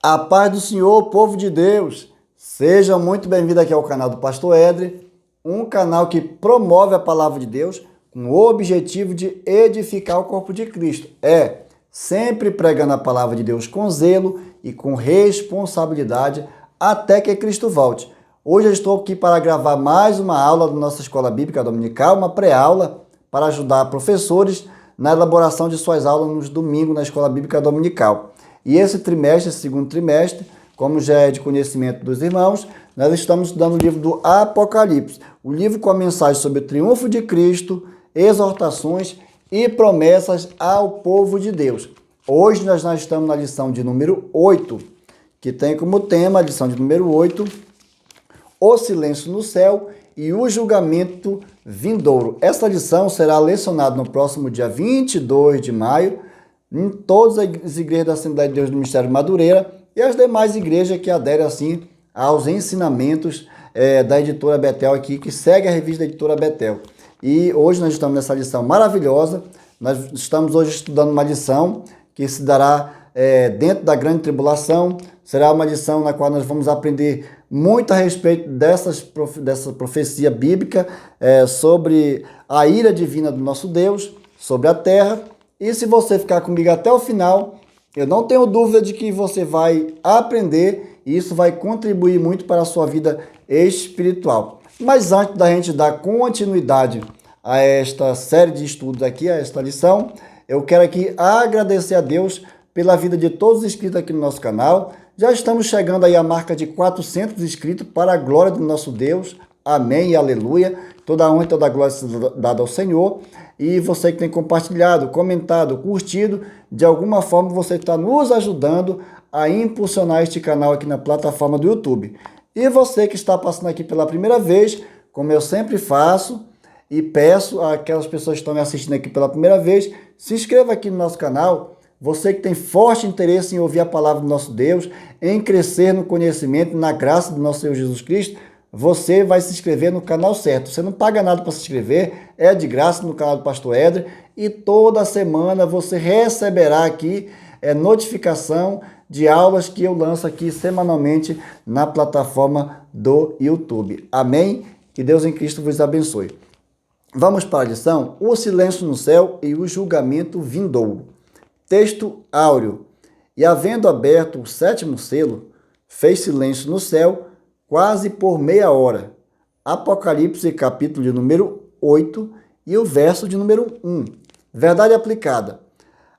A paz do Senhor, povo de Deus, sejam muito bem-vindos aqui ao canal do Pastor Edre, um canal que promove a palavra de Deus com o objetivo de edificar o corpo de Cristo. Sempre pregando a palavra de Deus com zelo e com responsabilidade até que Cristo volte. Hoje eu estou aqui para gravar mais uma aula da nossa Escola Bíblica Dominical, uma pré-aula para ajudar professores na elaboração de suas aulas nos domingos na Escola Bíblica Dominical. E esse trimestre, esse segundo trimestre, como já é de conhecimento dos irmãos, nós estamos estudando o livro do Apocalipse, o livro com a mensagem sobre o triunfo de Cristo, exortações e promessas ao povo de Deus. Hoje nós estamos na lição de número 8, que tem como tema, a lição de número 8, o silêncio no céu e o julgamento vindouro. Essa lição será lecionada no próximo dia 22 de maio, em todas as igrejas da Assembleia de Deus do Ministério Madureira e as demais igrejas que aderem assim aos ensinamentos da editora Betel aqui, que segue a revista da editora Betel. E hoje nós estamos nessa lição maravilhosa. Nós estamos hoje estudando uma lição que se dará dentro da grande tribulação. Será uma lição na qual nós vamos aprender muito a respeito dessa profecia bíblica sobre a ira divina do nosso Deus, sobre a terra. E se você ficar comigo até o final, eu não tenho dúvida de que você vai aprender e isso vai contribuir muito para a sua vida espiritual. Mas antes da gente dar continuidade a esta série de estudos aqui, a esta lição, eu quero aqui agradecer a Deus pela vida de todos os inscritos aqui no nosso canal. Já estamos chegando aí à marca de 400 inscritos para a glória do nosso Deus. Amém e aleluia. Toda a honra e toda a glória dada ao Senhor. E você que tem compartilhado, comentado, curtido, de alguma forma você está nos ajudando a impulsionar este canal aqui na plataforma do YouTube. E você que está passando aqui pela primeira vez, como eu sempre faço, e peço àquelas pessoas que estão me assistindo aqui pela primeira vez, se inscreva aqui no nosso canal. Você que tem forte interesse em ouvir a palavra do nosso Deus, em crescer no conhecimento, na graça do nosso Senhor Jesus Cristo, você vai se inscrever no canal certo. Você não paga nada para se inscrever, é de graça no canal do Pastor Edre. E toda semana você receberá aqui notificação de aulas que eu lanço aqui semanalmente na plataforma do YouTube. Amém? Que Deus em Cristo vos abençoe. Vamos para a lição? O silêncio no céu e o julgamento vindouro. Texto áureo. E havendo aberto o sétimo selo, fez silêncio no céu quase por meia hora. Apocalipse, capítulo de número 8 e o verso de número 1. Verdade aplicada.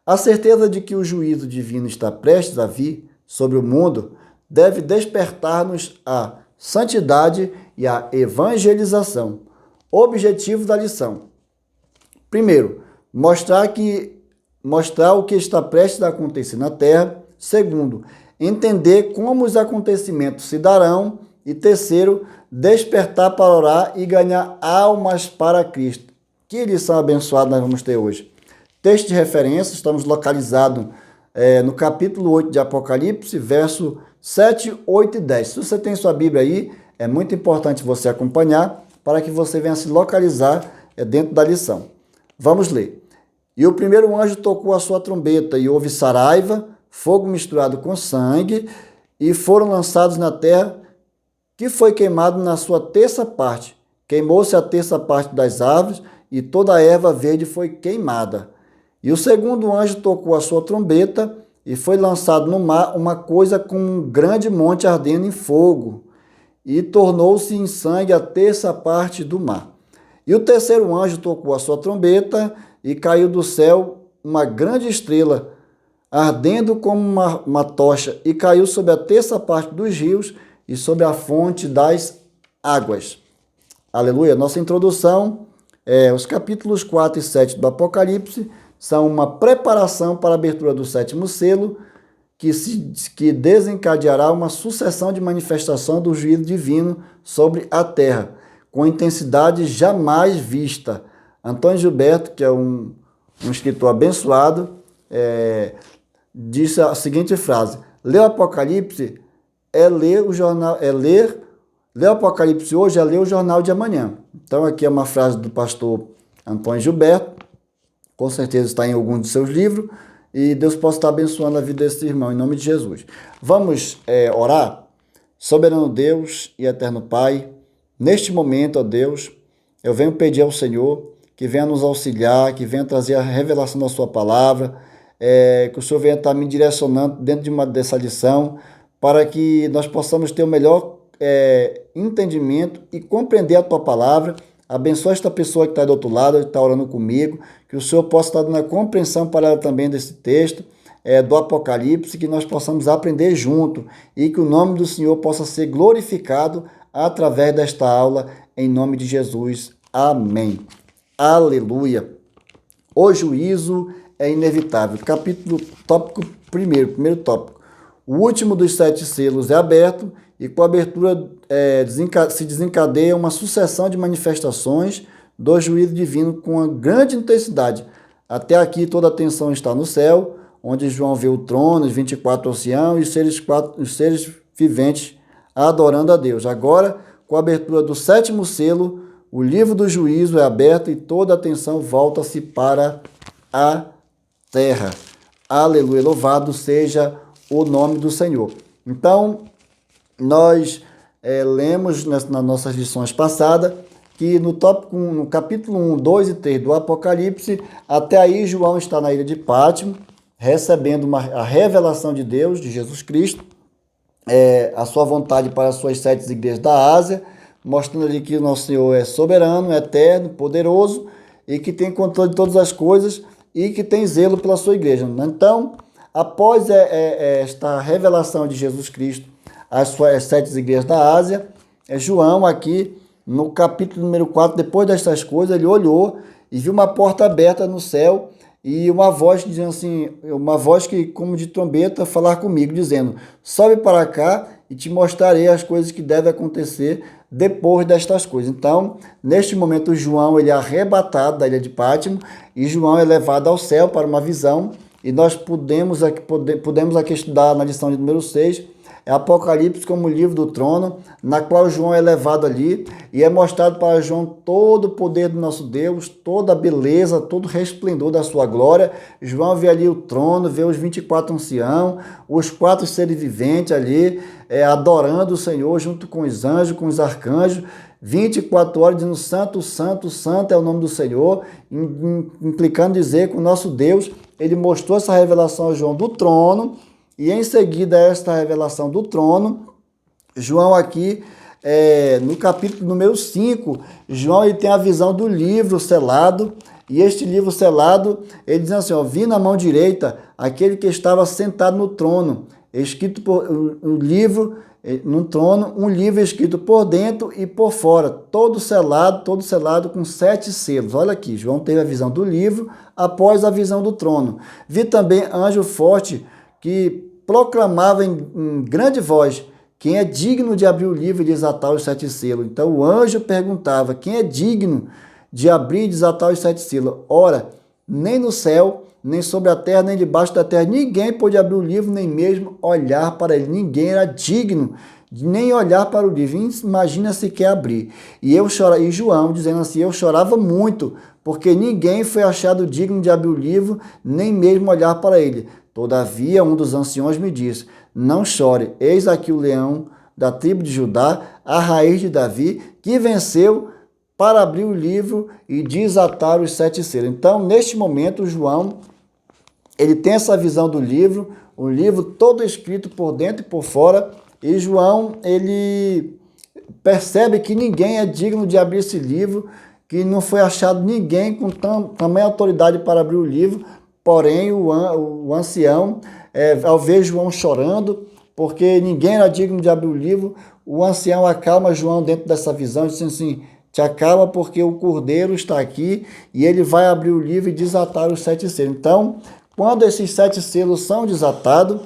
A certeza de que o juízo divino está prestes a vir sobre o mundo deve despertar-nos à santidade e à evangelização. Objetivo da lição. Primeiro, mostrar o que está prestes a acontecer na terra. Segundo, entender como os acontecimentos se darão. E terceiro, despertar para orar e ganhar almas para Cristo. Que lição abençoada nós vamos ter hoje. Texto de referência, estamos localizados no capítulo 8 de Apocalipse, verso 7, 8 e 10. Se você tem sua Bíblia aí, é muito importante você acompanhar para que você venha se localizar dentro da lição. Vamos ler. E o primeiro anjo tocou a sua trombeta e houve saraiva, fogo misturado com sangue, e foram lançados na terra, que foi queimado na sua terça parte. Queimou-se a terça parte das árvores, e toda a erva verde foi queimada. E o segundo anjo tocou a sua trombeta, e foi lançado no mar uma coisa como um grande monte ardendo em fogo, e tornou-se em sangue a terça parte do mar. E o terceiro anjo tocou a sua trombeta, e caiu do céu uma grande estrela, ardendo como uma tocha, e caiu sobre a terça parte dos rios, e sobre a fonte das águas. Aleluia. Nossa introdução, os capítulos 4 e 7 do Apocalipse, são uma preparação para a abertura do sétimo selo, que desencadeará uma sucessão de manifestação do juízo divino sobre a terra, com intensidade jamais vista. Antônio Gilberto, que é um escritor abençoado, disse a seguinte frase: ler o Apocalipse ler o Apocalipse hoje é ler o jornal de amanhã. Então aqui é uma frase do pastor Antônio Gilberto, com certeza está em algum de seus livros, e Deus possa estar abençoando a vida desse irmão, em nome de Jesus. Vamos orar? Soberano Deus e eterno Pai, neste momento, ó Deus, eu venho pedir ao Senhor que venha nos auxiliar, que venha trazer a revelação da sua palavra, que o Senhor venha estar me direcionando dentro dessa lição, para que nós possamos ter o melhor entendimento e compreender a tua palavra. Abençoa esta pessoa que está do outro lado, que está orando comigo, que o Senhor possa estar dando a compreensão para ela também desse texto, do Apocalipse, que nós possamos aprender junto e que o nome do Senhor possa ser glorificado através desta aula, em nome de Jesus. Amém. Aleluia. O juízo é inevitável. Tópico primeiro tópico. O último dos 7 selos é aberto e com a abertura se desencadeia uma sucessão de manifestações do juízo divino com uma grande intensidade. Até aqui toda a atenção está no céu, onde João vê o trono, os 24 anciãos e os seres viventes adorando a Deus. Agora, com a abertura do 7º selo, o livro do juízo é aberto e toda a atenção volta-se para a terra. Aleluia, louvado seja o nome do Senhor. Então, nós lemos nas nossas lições passadas que no capítulo 1, 2 e 3 do Apocalipse, até aí João está na ilha de Pátimo, recebendo a revelação de Deus, de Jesus Cristo, a sua vontade para as suas 7 igrejas da Ásia, mostrando ali que o nosso Senhor é soberano, eterno, poderoso e que tem controle de todas as coisas e que tem zelo pela sua igreja. Então, após esta revelação de Jesus Cristo às suas 7 igrejas da Ásia, João aqui no capítulo número 4, depois destas coisas, ele olhou e viu uma porta aberta no céu e uma voz dizendo assim, uma voz que como de trombeta falar comigo, dizendo: sobe para cá e te mostrarei as coisas que devem acontecer depois destas coisas. Então, neste momento, João ele é arrebatado da ilha de Pátimo e João é levado ao céu para uma visão, e nós podemos aqui estudar na lição de número 6, Apocalipse como o livro do trono, na qual João é levado ali e é mostrado para João todo o poder do nosso Deus, toda a beleza, todo o resplendor da sua glória. João vê ali o trono, vê os 24 anciãos, os 4 seres viventes ali, adorando o Senhor junto com os anjos, com os arcanjos, 24 horas dizendo santo, santo, santo é o nome do Senhor, implicando dizer que o nosso Deus, ele mostrou essa revelação a João do trono. E em seguida esta revelação do trono, João aqui, no capítulo número 5, João ele tem a visão do livro selado, e este livro selado, ele diz assim, vi na mão direita aquele que estava sentado no trono, escrito no trono, um livro escrito por dentro e por fora, todo selado com 7 selos. Olha aqui, João teve a visão do livro após a visão do trono. Vi também anjo forte, que proclamava em grande voz, quem é digno de abrir o livro e desatar os 7 selos? Então o anjo perguntava, quem é digno de abrir e desatar os 7 selos? Ora, nem no céu, nem sobre a terra, nem debaixo da terra, ninguém pôde abrir o livro, nem mesmo olhar para ele. Ninguém era digno de nem olhar para o livro. Imagina se quer abrir. E João dizendo assim, eu chorava muito, porque ninguém foi achado digno de abrir o livro, nem mesmo olhar para ele. Todavia, um dos anciões me disse, não chore, eis aqui o leão da tribo de Judá, a raiz de Davi, que venceu para abrir o livro e desatar os 7 selos. Então, neste momento, João, ele tem essa visão do livro, o livro todo escrito por dentro e por fora, e João, ele percebe que ninguém é digno de abrir esse livro, que não foi achado ninguém com tamanha autoridade para abrir o livro. Porém, o ancião, ao ver João chorando, porque ninguém era digno de abrir o livro, o ancião acalma João dentro dessa visão, dizendo assim, te acalma porque o Cordeiro está aqui e ele vai abrir o livro e desatar os 7 selos. Então, quando esses 7 selos são desatados,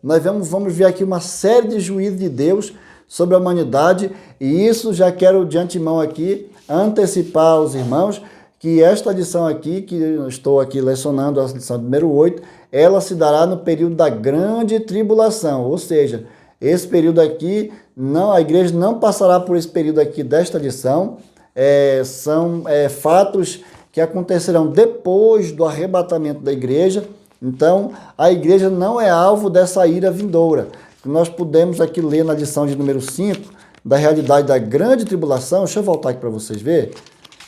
nós vamos ver aqui uma série de juízos de Deus sobre a humanidade, e isso já quero de antemão aqui antecipar aos irmãos, que esta lição aqui, que eu estou aqui lecionando, a lição número 8, ela se dará no período da grande tribulação, ou seja, esse período aqui, a igreja não passará por esse período aqui desta lição, são fatos que acontecerão depois do arrebatamento da igreja. Então, a igreja não é alvo dessa ira vindoura. Nós podemos aqui ler na lição de número 5, da realidade da grande tribulação. Deixa eu voltar aqui para vocês verem.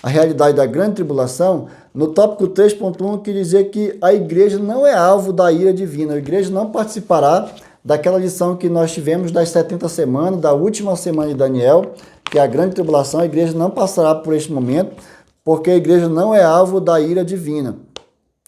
A realidade da grande tribulação, no tópico 3.1, que dizia que a igreja não é alvo da ira divina. A igreja não participará daquela lição que nós tivemos das 70 semanas, da última semana de Daniel, que é a grande tribulação. A igreja não passará por este momento, porque a igreja não é alvo da ira divina,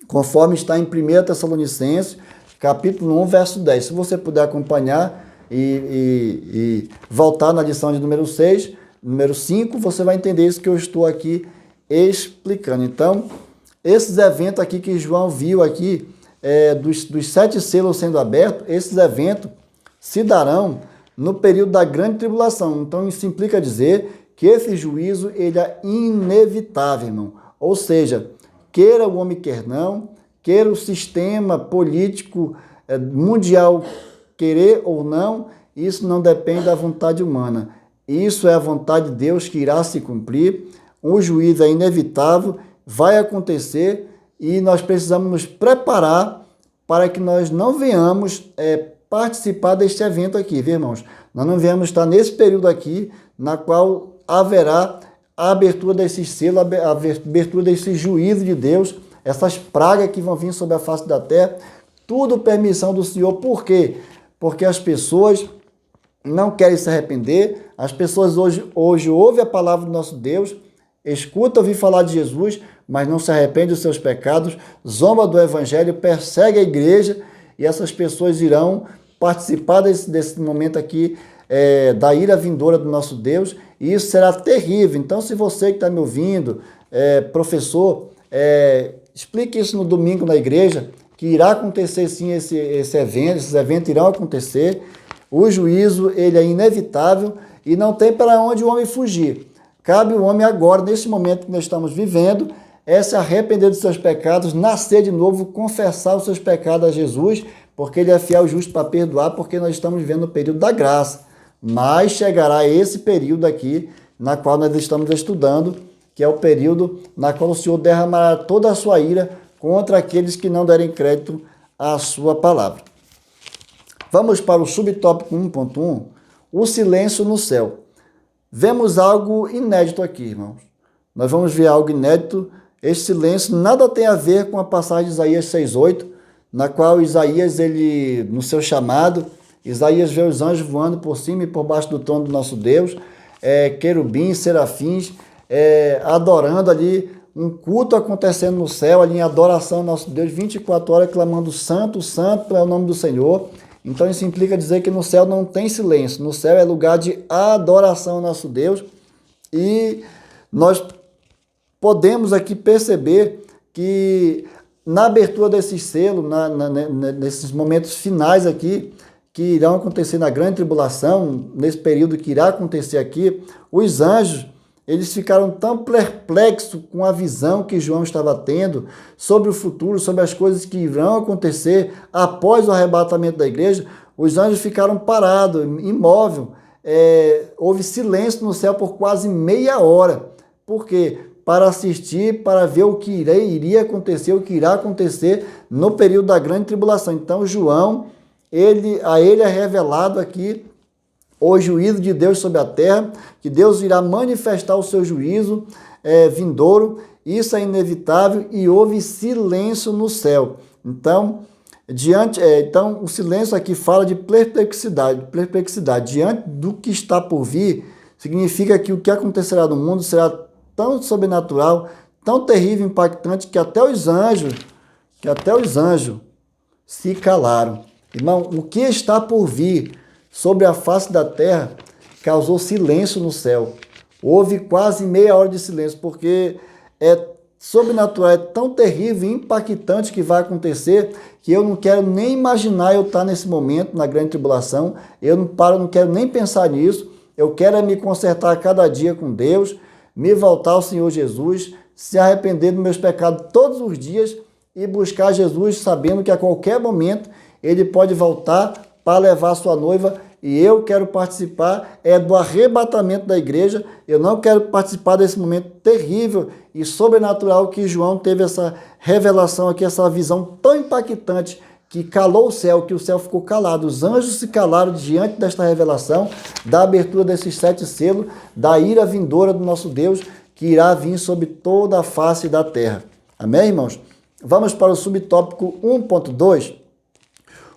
conforme está em 1 Tessalonicenses, capítulo 1, verso 10. Se você puder acompanhar e voltar na lição de número 6, número 5, você vai entender isso que eu estou aqui explicando. Então, esses eventos aqui que João viu aqui, dos 7 selos sendo abertos, esses eventos se darão no período da grande tribulação. Então, isso implica dizer que esse juízo ele é inevitável, irmão. Ou seja, queira o homem, quer não, queira o sistema político mundial querer ou não, isso não depende da vontade humana. Isso é a vontade de Deus que irá se cumprir. O juízo é inevitável, vai acontecer e nós precisamos nos preparar para que nós não venhamos participar deste evento aqui, viu, irmãos? Nós não venhamos estar nesse período aqui, na qual haverá a abertura desses selos, a abertura desse juízo de Deus, essas pragas que vão vir sobre a face da terra, tudo permissão do Senhor. Por quê? Porque as pessoas não querem se arrepender, as pessoas hoje ouvem a palavra do nosso Deus, escutam ouvir falar de Jesus, mas não se arrependem dos seus pecados, zomba do evangelho, persegue a igreja, e essas pessoas irão participar desse momento aqui, da ira vindoura do nosso Deus, e isso será terrível. Então, se você que está me ouvindo, professor, explique isso no domingo na igreja, que irá acontecer sim esses eventos irão acontecer. O juízo ele é inevitável e não tem para onde o homem fugir. Cabe o homem agora, nesse momento que nós estamos vivendo, se arrepender dos seus pecados, nascer de novo, confessar os seus pecados a Jesus, porque ele é fiel e justo para perdoar, porque nós estamos vivendo o período da graça. Mas chegará esse período aqui, na qual nós estamos estudando, que é o período na qual o Senhor derramará toda a sua ira contra aqueles que não derem crédito à sua palavra. Vamos para o subtópico 1.1, o silêncio no céu. Vemos algo inédito aqui, irmãos. Nós vamos ver algo inédito. Esse silêncio nada tem a ver com a passagem de Isaías 6:8, na qual Isaías, ele, no seu chamado, Isaías vê os anjos voando por cima e por baixo do trono do nosso Deus, querubins, serafins, adorando ali, um culto acontecendo no céu, ali em adoração ao nosso Deus, 24 horas clamando santo, santo é o nome do Senhor. Então isso implica dizer que no céu não tem silêncio, no céu é lugar de adoração ao nosso Deus, e nós podemos aqui perceber que na abertura desses selos, nesses momentos finais aqui, que irão acontecer na grande tribulação, nesse período que irá acontecer aqui, os anjos, eles ficaram tão perplexos com a visão que João estava tendo sobre o futuro, sobre as coisas que irão acontecer após o arrebatamento da igreja. Os anjos ficaram parados, imóveis. Houve silêncio no céu por quase meia hora. Por quê? Para assistir, para ver o que iria acontecer, o que irá acontecer no período da grande tribulação. Então, João, a ele é revelado aqui o juízo de Deus sobre a terra, que Deus irá manifestar o seu juízo vindouro. Isso é inevitável e houve silêncio no céu. Então, o silêncio aqui fala de perplexidade. Diante do que está por vir, significa que o que acontecerá no mundo será tão sobrenatural, tão terrível, impactante, que até os anjos se calaram. Irmão, o que está por vir sobre a face da terra causou silêncio no céu. Houve quase meia hora de silêncio, porque é sobrenatural, é tão terrível e impactante que vai acontecer, que eu não quero nem imaginar eu estar nesse momento, na grande tribulação. Eu não quero nem pensar nisso. Eu quero me consertar a cada dia com Deus, me voltar ao Senhor Jesus, se arrepender dos meus pecados todos os dias e buscar Jesus, sabendo que a qualquer momento Ele pode voltar para levar sua noiva e eu quero participar do arrebatamento da igreja. Eu não quero participar desse momento terrível e sobrenatural que João teve essa revelação aqui, essa visão tão impactante que calou o céu, que o céu ficou calado. Os anjos se calaram diante desta revelação, da abertura desses 7 selos, da ira vindoura do nosso Deus, que irá vir sobre toda a face da terra. Amém, irmãos? Vamos para o subtópico 1.2.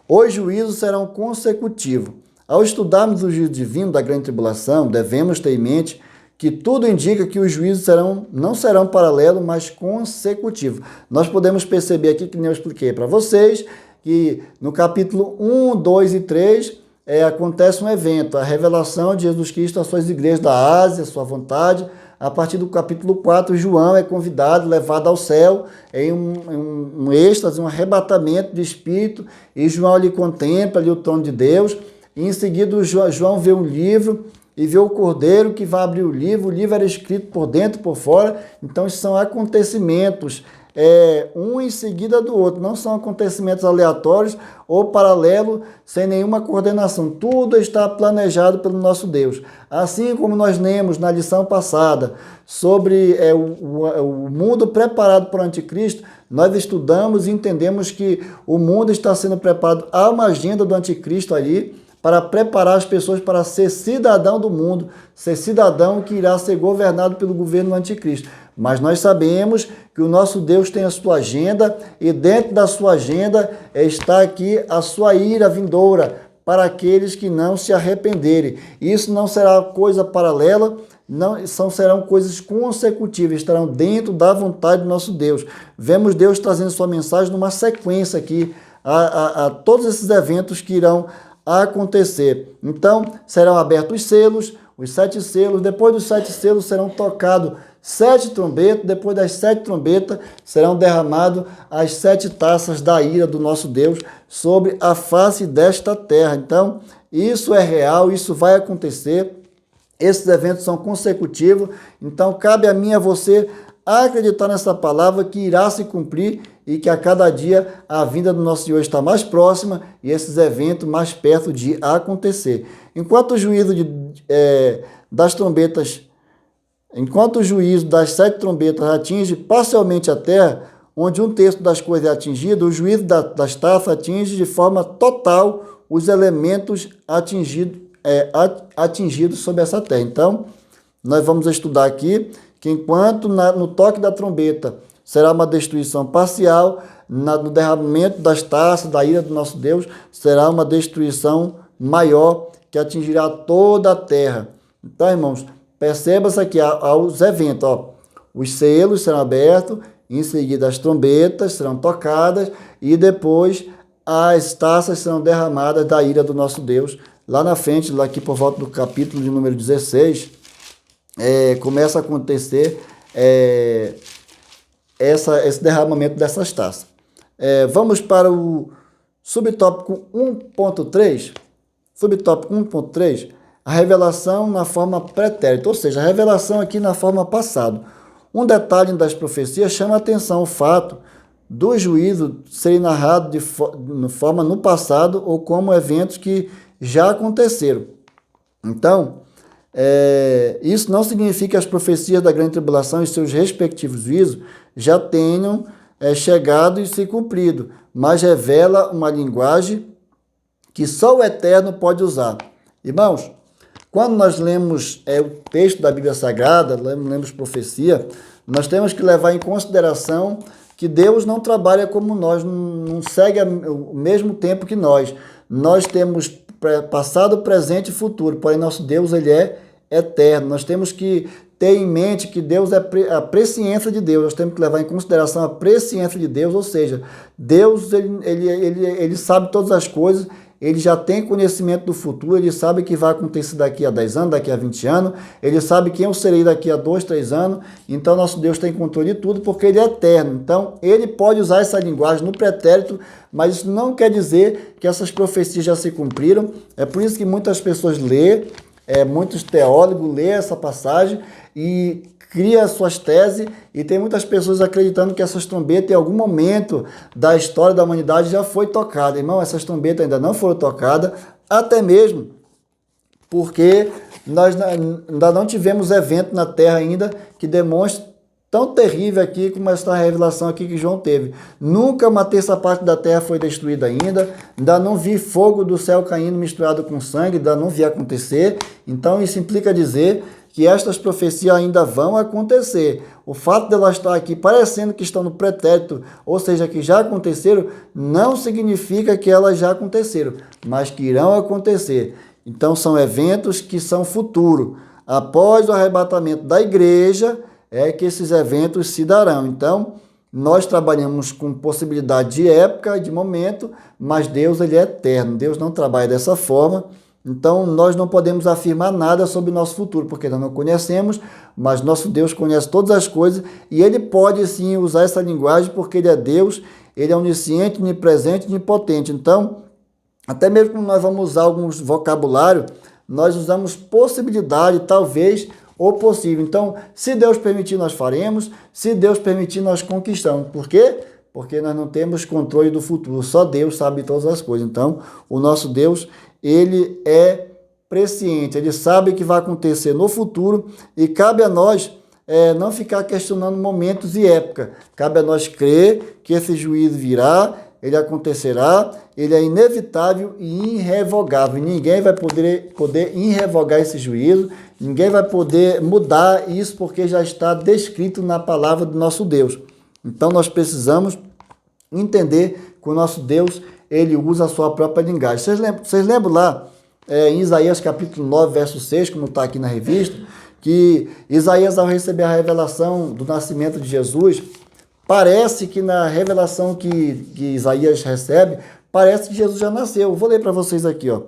Os juízos serão consecutivos. Ao estudarmos o juízo divino da grande tribulação, devemos ter em mente que tudo indica que os juízos não serão paralelos, mas consecutivos. Nós podemos perceber aqui, que nem eu expliquei para vocês, que no capítulo 1, 2 e 3 acontece um evento, a revelação de Jesus Cristo às suas igrejas da Ásia, sua vontade. A partir do capítulo 4, João é convidado, levado ao céu, em um êxtase, um arrebatamento de espírito, e João ali contempla ali o trono de Deus, e em seguida João vê um livro, e vê o cordeiro que vai abrir o livro era escrito por dentro e por fora. Então, isso são acontecimentos, um em seguida do outro, não são acontecimentos aleatórios ou paralelos, sem nenhuma coordenação. Tudo está planejado pelo nosso Deus. Assim como nós lemos na lição passada sobre o mundo preparado para o anticristo, nós estudamos e entendemos que o mundo está sendo preparado. Há uma agenda do anticristo ali, para preparar as pessoas para ser cidadão do mundo, ser cidadão que irá ser governado pelo governo do anticristo. Mas nós sabemos que o nosso Deus tem a sua agenda, e dentro da sua agenda está aqui a sua ira vindoura para aqueles que não se arrependerem. Isso não será coisa paralela, serão coisas consecutivas, estarão dentro da vontade do nosso Deus. Vemos Deus trazendo sua mensagem numa sequência aqui, a todos esses eventos que irão acontecer. Então, serão abertos os 7 selos, depois dos 7 selos serão tocados 7 trombetas, depois das 7 trombetas serão derramadas as 7 taças da ira do nosso Deus sobre a face desta terra. Então, isso é real, isso vai acontecer, esses eventos são consecutivos, então cabe a mim e a você acreditar nessa palavra que irá se cumprir, e que a cada dia a vinda do nosso Senhor está mais próxima e esses eventos mais perto de acontecer. Enquanto o juízo das trombetas, enquanto o juízo das 7 trombetas atinge parcialmente a terra, onde 1/3 das coisas é atingido, o juízo das taças atinge de forma total os elementos atingidos sobre essa terra. Então, nós vamos estudar aqui que enquanto no toque da trombeta será uma destruição parcial, no derramamento das taças da ira do nosso Deus será uma destruição maior que atingirá toda a terra. Então, irmãos, perceba-se aqui os eventos. Os selos serão abertos, em seguida as trombetas serão tocadas e depois as taças serão derramadas da ira do nosso Deus. Lá na frente, lá aqui por volta do capítulo de número 16, começa a acontecer esse derramamento dessas taças. Vamos para o subtópico 1.3. Subtópico 1.3, a revelação na forma pretérita, ou seja, a revelação aqui na forma passado. Um detalhe das profecias chama a atenção: o fato do juízo serem narrados de forma no passado ou como eventos que já aconteceram. Então, isso não significa que as profecias da grande tribulação e seus respectivos juízos já tenham chegado e se cumprido, mas revela uma linguagem que só o Eterno pode usar. Irmãos, quando nós lemos o texto da Bíblia Sagrada, lemos profecia, nós temos que levar em consideração que Deus não trabalha como nós, não segue o mesmo tempo que nós. Nós temos passado, presente e futuro, porém nosso Deus ele é eterno. Nós temos que ter em mente que Deus é a presciência de Deus, nós temos que levar em consideração a presciência de Deus, ou seja, Deus ele sabe todas as coisas, ele já tem conhecimento do futuro, ele sabe o que vai acontecer daqui a 10 anos, daqui a 20 anos, ele sabe quem eu serei daqui a 2, 3 anos, então nosso Deus tem controle de tudo, porque ele é eterno. Então, ele pode usar essa linguagem no pretérito, mas isso não quer dizer que essas profecias já se cumpriram. É por isso que muitas pessoas lêem, muitos teólogos lêem essa passagem e cria suas teses, e tem muitas pessoas acreditando que essas trombetas em algum momento da história da humanidade já foi tocada. Irmão, essas trombetas ainda não foram tocadas, até mesmo porque nós ainda não tivemos evento na terra ainda que demonstre tão terrível aqui como essa revelação aqui que João teve. Nunca uma terça parte da terra foi destruída ainda não vi fogo do céu caindo misturado com sangue, ainda não vi acontecer. Então isso implica dizer que estas profecias ainda vão acontecer. O fato de elas estar aqui parecendo que estão no pretérito, ou seja, que já aconteceram, não significa que elas já aconteceram, mas que irão acontecer. Então são eventos que são futuro. Após o arrebatamento da igreja, é que esses eventos se darão. Então, nós trabalhamos com possibilidade de época, de momento, mas Deus ele é eterno. Deus não trabalha dessa forma. Então, nós não podemos afirmar nada sobre o nosso futuro, porque nós não conhecemos, mas nosso Deus conhece todas as coisas e Ele pode, sim, usar essa linguagem, porque Ele é Deus, Ele é onisciente, onipresente, onipotente. Então, até mesmo quando nós vamos usar alguns vocabulário, nós usamos possibilidade, talvez, ou possível. Então, se Deus permitir, nós faremos. Se Deus permitir, nós conquistamos. Por quê? Porque nós não temos controle do futuro. Só Deus sabe todas as coisas. Então, o nosso Deus, ele é presciente. Ele sabe o que vai acontecer no futuro e cabe a nós não ficar questionando momentos e época. Cabe a nós crer que esse juízo virá, ele acontecerá, ele é inevitável e irrevogável. Ninguém vai poder irrevogar esse juízo, ninguém vai poder mudar isso porque já está descrito na palavra do nosso Deus. Então nós precisamos entender que o nosso Deus, ele usa a sua própria linguagem. Vocês lembram lá em Isaías capítulo 9, verso 6, como está aqui na revista, que Isaías, ao receber a revelação do nascimento de Jesus, parece que na revelação que Isaías recebe, parece que Jesus já nasceu. Eu vou ler para vocês aqui, ó.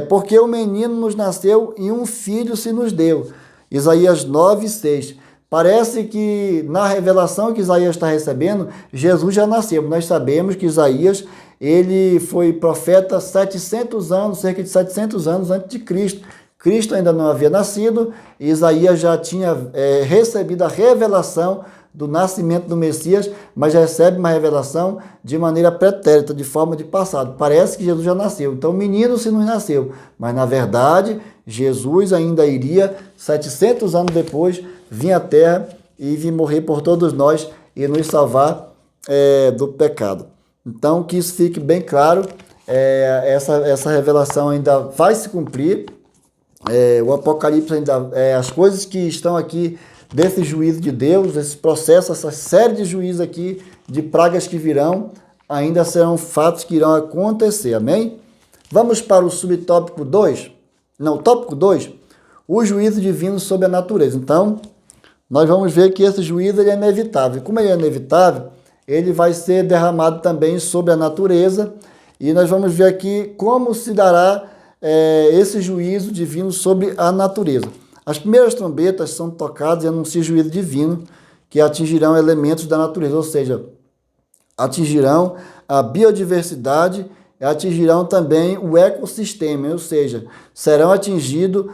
Porque o menino nos nasceu e um filho se nos deu. Isaías 9, 6. Parece que na revelação que Isaías está recebendo, Jesus já nasceu. Nós sabemos que Isaías, ele foi profeta 700 anos, cerca de 700 anos antes de Cristo. Cristo ainda não havia nascido, e Isaías já tinha recebido a revelação do nascimento do Messias, mas já recebe uma revelação de maneira pretérita, de forma de passado. Parece que Jesus já nasceu. Então, o menino se nos nasceu. Mas, na verdade, Jesus ainda iria, 700 anos depois, vir à Terra e vir morrer por todos nós e nos salvar do pecado. Então, que isso fique bem claro, essa revelação ainda vai se cumprir. O Apocalipse ainda, as coisas que estão aqui desse juízo de Deus, esse processo, essa série de juízos aqui, de pragas que virão, ainda serão fatos que irão acontecer, amém? Vamos para o subtópico 2, tópico 2, o juízo divino sobre a natureza. Então, nós vamos ver que esse juízo ele é inevitável. Como ele é inevitável, ele vai ser derramado também sobre a natureza, e nós vamos ver aqui como se dará esse juízo divino sobre a natureza. As primeiras trombetas são tocadas e anunciam juízo divino que atingirão elementos da natureza, ou seja, atingirão a biodiversidade e atingirão também o ecossistema, ou seja, serão atingidos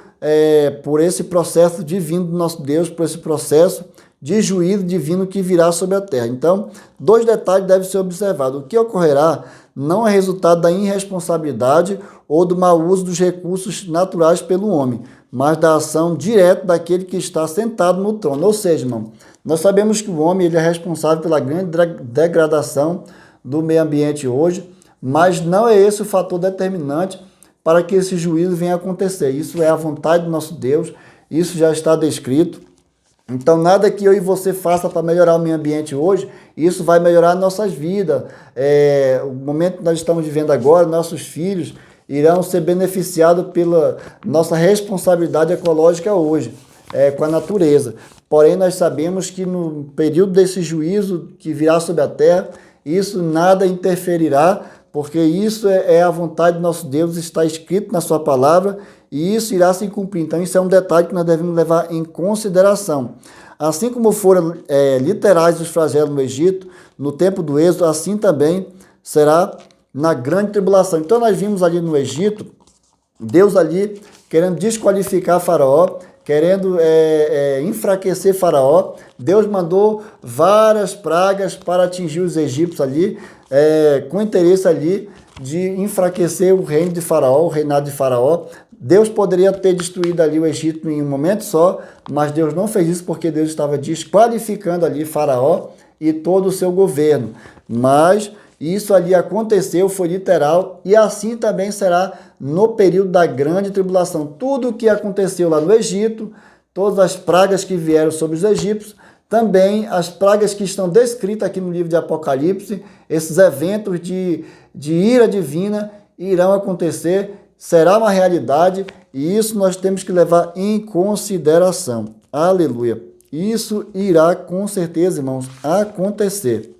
por esse processo divino do nosso Deus, por esse processo de juízo divino que virá sobre a terra. Então, 2 detalhes devem ser observados. O que ocorrerá não é resultado da irresponsabilidade ou do mau uso dos recursos naturais pelo homem, mas da ação direta daquele que está sentado no trono. Ou seja, irmão, nós sabemos que o homem ele é responsável pela grande degradação do meio ambiente hoje, mas não é esse o fator determinante para que esse juízo venha a acontecer. Isso é a vontade do nosso Deus, isso já está descrito. Então, nada que eu e você faça para melhorar o meio ambiente hoje, isso vai melhorar nossas vidas. O momento que nós estamos vivendo agora, nossos filhos irão ser beneficiados pela nossa responsabilidade ecológica hoje, com a natureza. Porém, nós sabemos que no período desse juízo que virá sobre a terra, isso nada interferirá, porque isso é a vontade do nosso Deus, está escrito na sua palavra, e isso irá se cumprir. Então, isso é um detalhe que nós devemos levar em consideração. Assim como foram literais os flagelos no Egito, no tempo do Êxodo, assim também será na grande tribulação. Então, nós vimos ali no Egito, Deus ali querendo desqualificar Faraó, querendo enfraquecer Faraó. Deus mandou várias pragas para atingir os egípcios ali, com interesse ali de enfraquecer o reino de Faraó, o reinado de Faraó. Deus poderia ter destruído ali o Egito em um momento só, mas Deus não fez isso porque Deus estava desqualificando ali Faraó e todo o seu governo. Mas isso ali aconteceu, foi literal, e assim também será no período da grande tribulação. Tudo o que aconteceu lá no Egito, todas as pragas que vieram sobre os egípcios, também as pragas que estão descritas aqui no livro de Apocalipse, esses eventos de ira divina irão acontecer, será uma realidade, e isso nós temos que levar em consideração. Aleluia! Isso irá com certeza, irmãos, acontecer.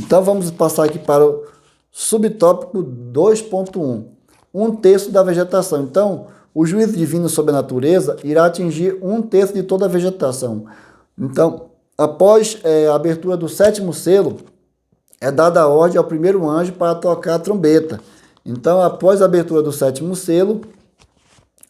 Então vamos passar aqui para o subtópico 2.1. Um terço da vegetação. Então, o juízo divino sobre a natureza irá atingir um terço de toda a vegetação. Então, após a abertura do 7º selo, é dada a ordem ao primeiro anjo para tocar a trombeta. Então, após a abertura do 7º selo,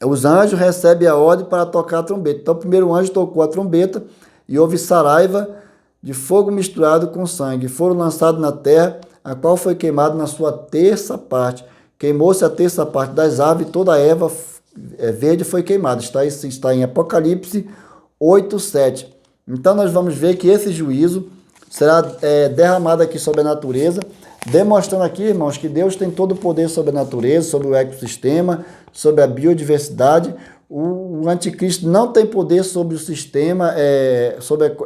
os anjos recebem a ordem para tocar a trombeta. Então, o primeiro anjo tocou a trombeta e houve saraiva de fogo misturado com sangue. Foram lançados na terra, a qual foi queimada na sua terça parte. Queimou-se a terça parte das aves, toda a erva verde foi queimada. Está em Apocalipse 8:7. Então, nós vamos ver que esse juízo será derramado aqui sobre a natureza, demonstrando aqui, irmãos, que Deus tem todo o poder sobre a natureza, sobre o ecossistema, sobre a biodiversidade. O anticristo não tem poder sobre o sistema, sobre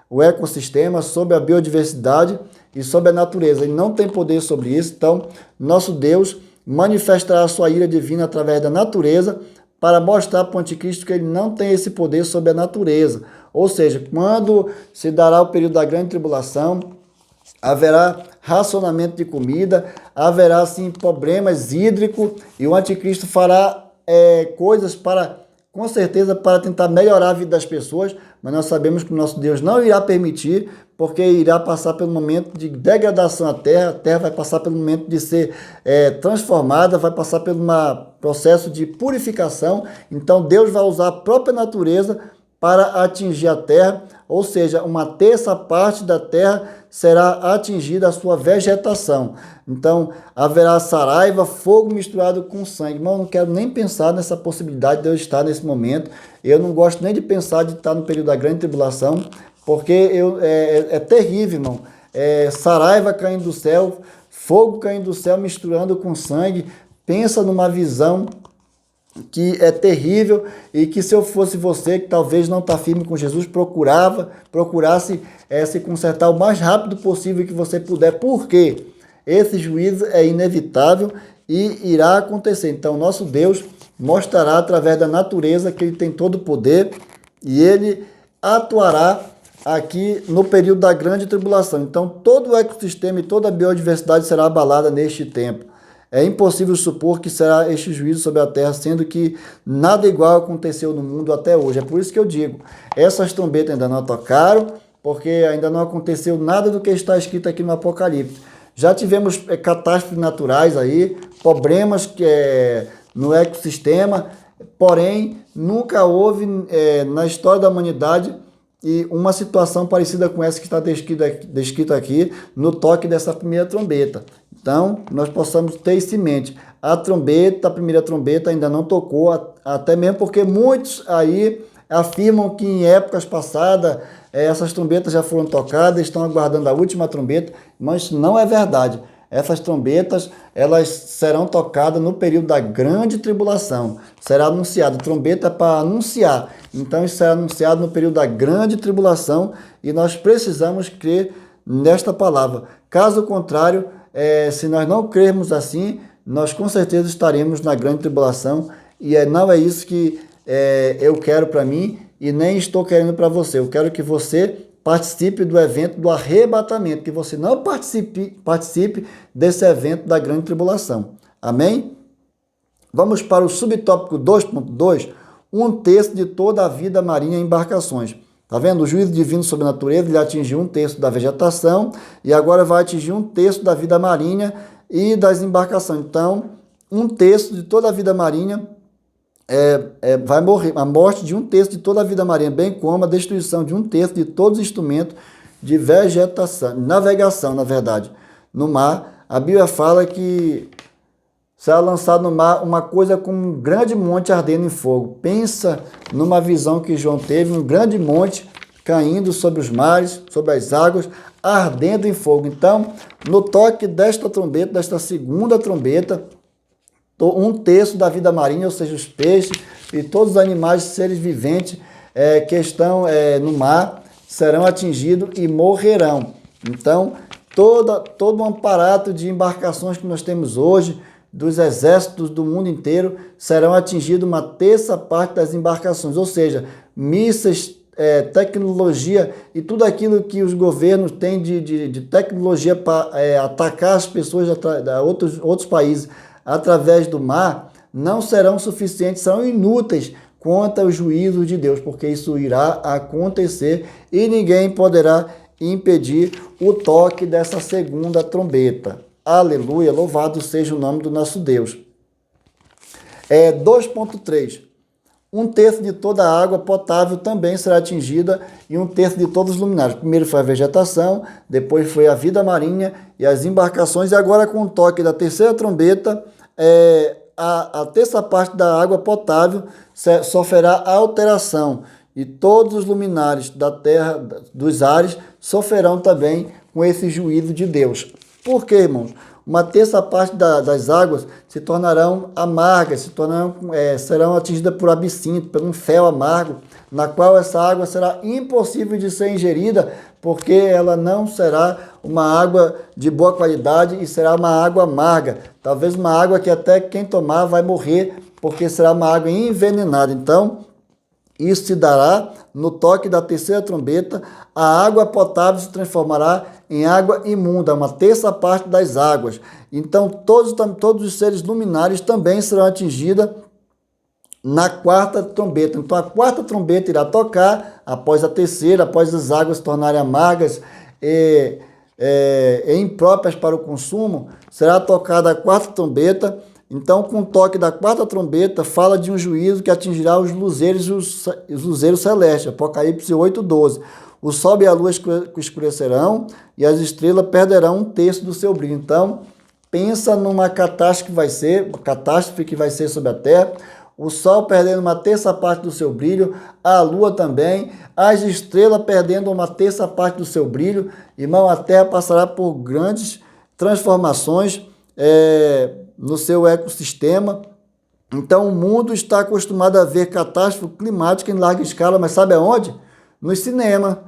o ecossistema, sobre a biodiversidade e sobre a natureza. Ele não tem poder sobre isso. Então, nosso Deus manifestará a sua ira divina através da natureza para mostrar para o anticristo que ele não tem esse poder sobre a natureza. Ou seja, quando se dará o período da grande tribulação, haverá racionamento de comida, haverá sim problemas hídricos e o anticristo fará coisas para, com certeza, para tentar melhorar a vida das pessoas, mas nós sabemos que o nosso Deus não irá permitir, porque irá passar pelo momento de degradação à terra, a terra vai passar pelo momento de ser transformada, vai passar pelo processo de purificação. Então Deus vai usar a própria natureza para atingir a terra, ou seja, uma terça parte da terra será atingida a sua vegetação. Então, haverá saraiva, fogo misturado com sangue. Irmão, eu não quero nem pensar nessa possibilidade de eu estar nesse momento. Eu não gosto nem de pensar de estar no período da grande tribulação, porque é terrível, irmão. Saraiva caindo do céu, fogo caindo do céu misturando com sangue. Pensa numa visão que é terrível e que, se eu fosse você, que talvez não está firme com Jesus, procurasse se consertar o mais rápido possível que você puder, porque esse juízo é inevitável e irá acontecer. Então, nosso Deus mostrará através da natureza que ele tem todo o poder e ele atuará aqui no período da grande tribulação. Então, todo o ecossistema e toda a biodiversidade será abalada neste tempo. É impossível supor que será este juízo sobre a terra, sendo que nada igual aconteceu no mundo até hoje. É por isso que eu digo, essas trombetas ainda não tocaram, porque ainda não aconteceu nada do que está escrito aqui no Apocalipse. Já tivemos catástrofes naturais aí, problemas no ecossistema, porém nunca houve na história da humanidade uma situação parecida com essa que está descrita aqui no toque dessa primeira trombeta. Então, nós possamos ter isso em mente. A primeira trombeta ainda não tocou, até mesmo porque muitos aí afirmam que em épocas passadas essas trombetas já foram tocadas, estão aguardando a última trombeta, mas isso não é verdade. Essas trombetas, elas serão tocadas no período da grande tribulação. Será anunciado, trombeta para anunciar. Então, isso será anunciado no período da grande tribulação e nós precisamos crer nesta palavra. Caso contrário, se nós não crermos assim, nós com certeza estaremos na grande tribulação e não é isso que eu quero para mim e nem estou querendo para você. Eu quero que você participe do evento do arrebatamento, que você não participe desse evento da grande tribulação. Amém? Vamos para o subtópico 2.2, um terço de toda a vida marinha em embarcações. Tá vendo? O juízo divino sobre a natureza, ele atingiu um terço da vegetação e agora vai atingir um terço da vida marinha e das embarcações. Então, um terço de toda a vida marinha vai morrer. A morte de um terço de toda a vida marinha, bem como a destruição de um terço de todos os instrumentos de navegação, na verdade, no mar. A Bíblia fala que será lançado no mar uma coisa como um grande monte ardendo em fogo. Pensa numa visão que João teve, um grande monte caindo sobre os mares, sobre as águas, ardendo em fogo. Então, no toque desta trombeta, desta segunda trombeta, um terço da vida marinha, ou seja, os peixes e todos os animais, seres viventes que estão no mar, serão atingidos e morrerão. Então, todo um aparato de embarcações que nós temos hoje, dos exércitos do mundo inteiro, serão atingidos uma terça parte das embarcações, ou seja, mísseis, tecnologia e tudo aquilo que os governos têm de tecnologia para atacar as pessoas de outros países através do mar, não serão suficientes, serão inúteis contra os juízos de Deus, porque isso irá acontecer e ninguém poderá impedir o toque dessa segunda trombeta. Aleluia, louvado seja o nome do nosso Deus. 2.3. Um terço de toda a água potável também será atingida e um terço de todos os luminares. Primeiro foi a vegetação, depois foi a vida marinha e as embarcações, e agora com o toque da terceira trombeta, a terça parte da água potável sofrerá alteração e todos os luminares da terra, dos ares, sofrerão também com esse juízo de Deus. Por quê, irmãos? Uma terça parte das águas se tornarão amargas, serão atingidas por absinto, por um fel amargo, na qual essa água será impossível de ser ingerida, porque ela não será uma água de boa qualidade e será uma água amarga. Talvez uma água que até quem tomar vai morrer, porque será uma água envenenada. Então, isso se dará no toque da terceira trombeta, a água potável se transformará em água imunda, uma terça parte das águas. Então, todos os seres luminares também serão atingidos na quarta trombeta. Então, a quarta trombeta irá tocar após a terceira, após as águas se tornarem amargas e impróprias para o consumo, será tocada a quarta trombeta. Então, com o toque da quarta trombeta, fala de um juízo que atingirá os luzeiros e os luzeiros celestes. Apocalipse 8:12. O sol e a lua escurecerão e as estrelas perderão um terço do seu brilho. Então, pensa numa catástrofe que vai ser sobre a terra. O sol perdendo uma terça parte do seu brilho, a lua também, as estrelas perdendo uma terça parte do seu brilho. Irmão, a terra passará por grandes transformações no seu ecossistema. Então, o mundo está acostumado a ver catástrofe climática em larga escala, mas sabe aonde? No cinema,